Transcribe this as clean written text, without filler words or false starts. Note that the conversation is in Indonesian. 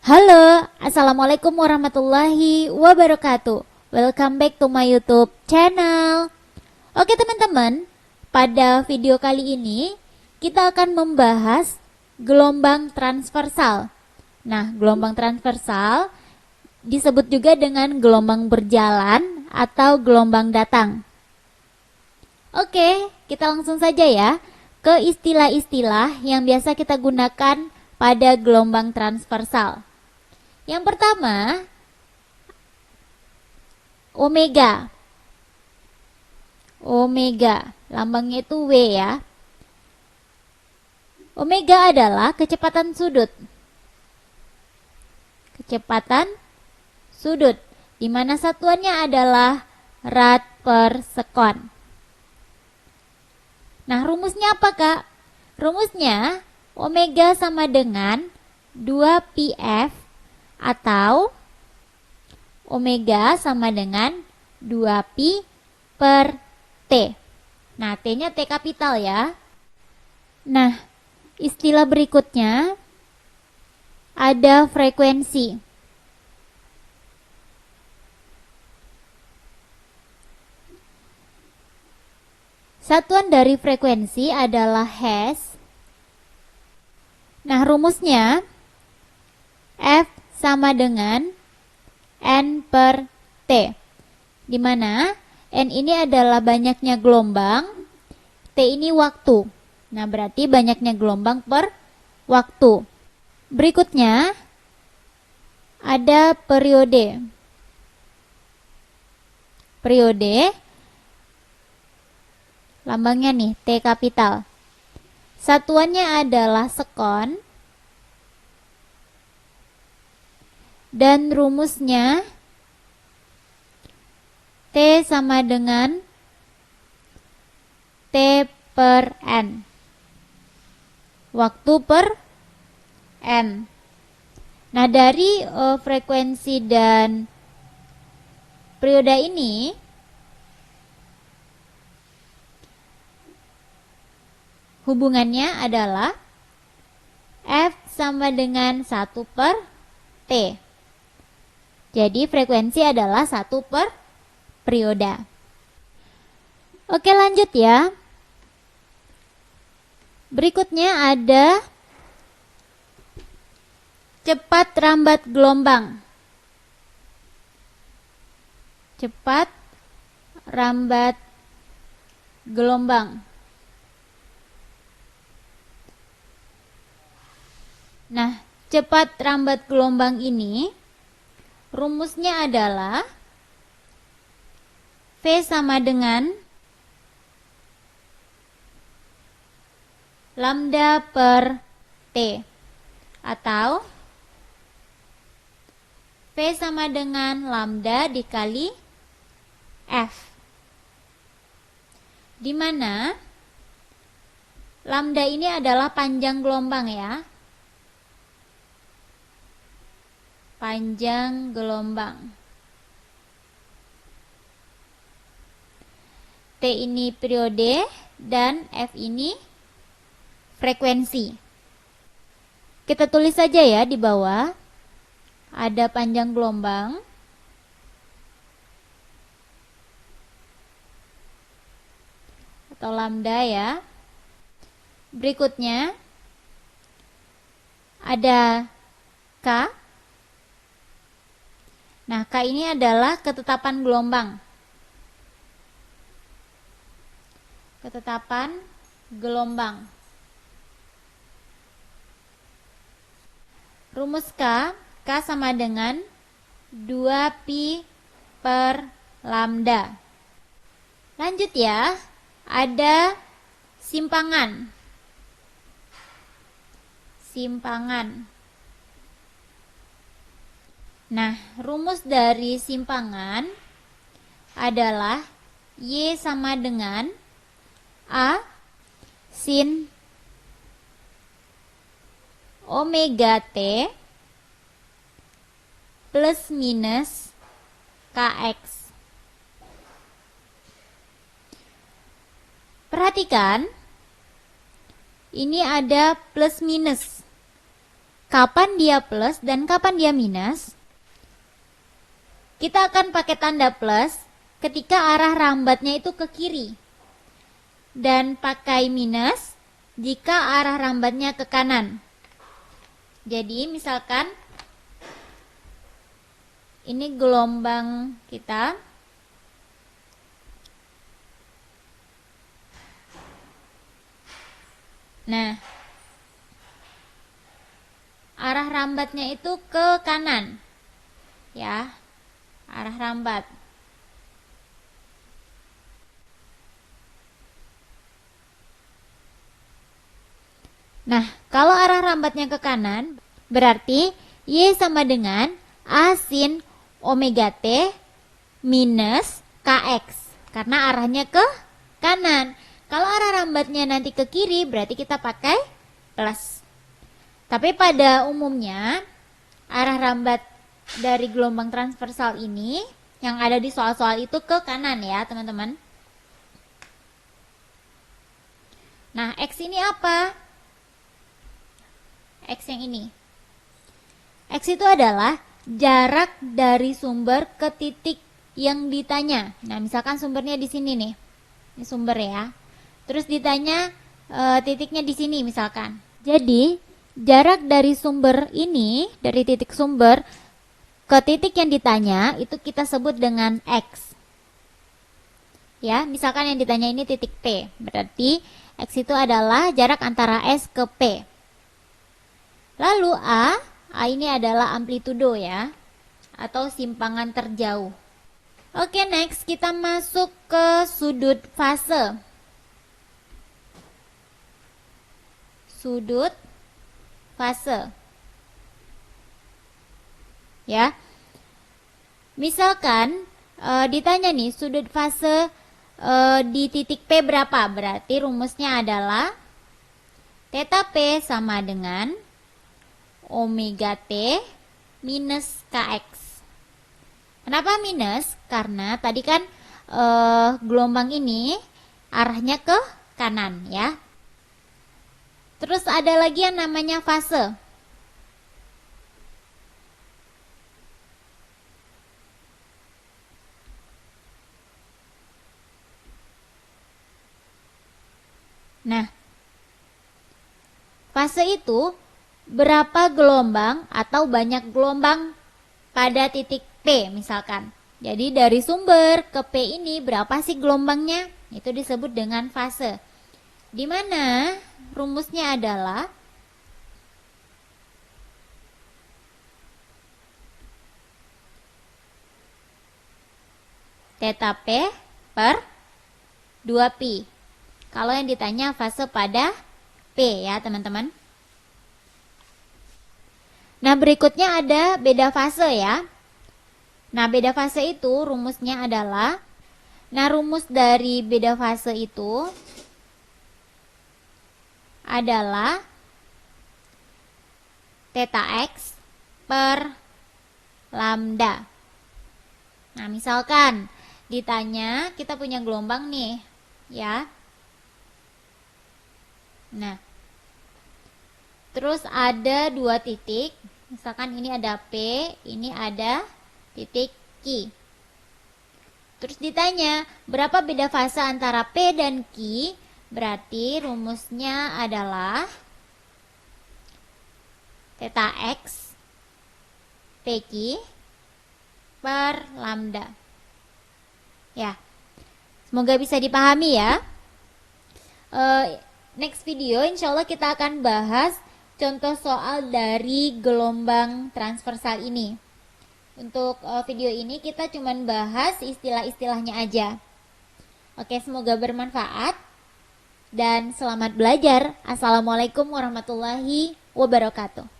Halo, Assalamualaikum warahmatullahi wabarakatuh. Welcome back to my YouTube channel. Oke teman-teman, pada video kali ini kita akan membahas gelombang transversal. Nah, gelombang transversal disebut juga dengan gelombang berjalan atau gelombang datang. Oke, kita langsung saja ya ke istilah-istilah yang biasa kita gunakan pada gelombang transversal. Yang pertama, omega. Omega, lambangnya itu W ya. Omega adalah kecepatan sudut. Kecepatan sudut, di mana satuannya adalah rad per sekon. Nah, rumusnya apa, Kak? Rumusnya omega sama dengan 2πf atau omega sama dengan 2pi per T. Nah, T-nya T kapital ya. Nah, istilah berikutnya ada frekuensi. Satuan dari frekuensi adalah Hertz. Nah, rumusnya F sama dengan N per T, di mana N ini adalah banyaknya gelombang, T ini waktu. Nah, berarti banyaknya gelombang per waktu. Berikutnya ada periode. Periode, lambangnya nih T kapital. Satuannya adalah sekon. Dan rumusnya T sama dengan T per N. Waktu per N. Nah, dari frekuensi dan periode ini hubungannya adalah F sama dengan 1 per T. Jadi frekuensi adalah 1 per periode. Oke, lanjut ya. Berikutnya ada cepat rambat gelombang. Cepat rambat gelombang. Nah, cepat rambat gelombang ini rumusnya adalah V sama dengan lambda per T, atau V sama dengan lambda dikali F, di mana lambda ini adalah panjang gelombang ya. Panjang gelombang. T ini periode dan F ini frekuensi. Kita tulis saja ya di bawah. Ada panjang gelombang. Atau lambda ya. Berikutnya ada K. Nah, K ini adalah ketetapan gelombang. Ketetapan gelombang. Rumus K sama dengan 2pi per lambda. Lanjut ya, ada simpangan. Simpangan. Nah, rumus dari simpangan adalah Y sama dengan A sin omega T plus minus Kx. Perhatikan, ini ada plus minus. kapan dia plus dan kapan dia minus, kita akan pakai tanda plus ketika arah rambatnya itu ke kiri. Dan pakai minus jika arah rambatnya ke kanan. Jadi misalkan ini gelombang kita. Nah, arah rambatnya itu ke kanan. Ya, arah rambat. Nah, kalau arah rambatnya ke kanan, berarti Y sama dengan A sin omega T minus KX. Karena arahnya ke kanan. Kalau arah rambatnya nanti ke kiri, berarti kita pakai plus. Tapi pada umumnya, arah rambat dari gelombang transversal ini, yang ada di soal-soal itu ke kanan ya teman-teman. Nah, X ini apa? X yang ini. X itu adalah jarak dari sumber ke titik yang ditanya. Nah, misalkan sumbernya di sini nih. Ini sumber ya. Terus ditanya titiknya di sini misalkan. Jadi, jarak dari sumber ini, dari titik sumber ke titik yang ditanya, itu kita sebut dengan X. Ya, misalkan yang ditanya ini titik P. Berarti X itu adalah jarak antara S ke P. Lalu A ini adalah amplitudo ya, atau simpangan terjauh. Oke, next kita masuk ke sudut fase. Sudut fase. Ya. Misalkan ditanya nih sudut fase di titik P berapa? Berarti rumusnya adalah theta P sama dengan omega T minus KX. Kenapa minus? Karena tadi kan gelombang ini arahnya ke kanan ya. Terus ada lagi yang namanya fase. Nah, fase itu berapa gelombang atau banyak gelombang pada titik P misalkan. Jadi dari sumber ke P ini berapa sih gelombangnya? Itu disebut dengan fase. Di mana rumusnya adalah theta P per 2pi. Kalau yang ditanya fase pada P ya teman-teman. Nah, berikutnya ada beda fase ya. Nah, beda fase itu rumusnya adalah, rumus dari beda fase itu adalah theta X per lambda. Nah, misalkan ditanya kita punya gelombang nih, ya. Nah, terus ada dua titik, misalkan ini ada P, ini ada titik Q. Terus ditanya berapa beda fase antara P dan Q, berarti rumusnya adalah theta X PQ per lambda. Ya, semoga bisa dipahami ya. Next video insya Allah kita akan bahas contoh soal dari gelombang transversal ini. Untuk video ini kita cuman bahas istilah-istilahnya aja. Oke, semoga bermanfaat dan selamat belajar. Assalamualaikum warahmatullahi wabarakatuh.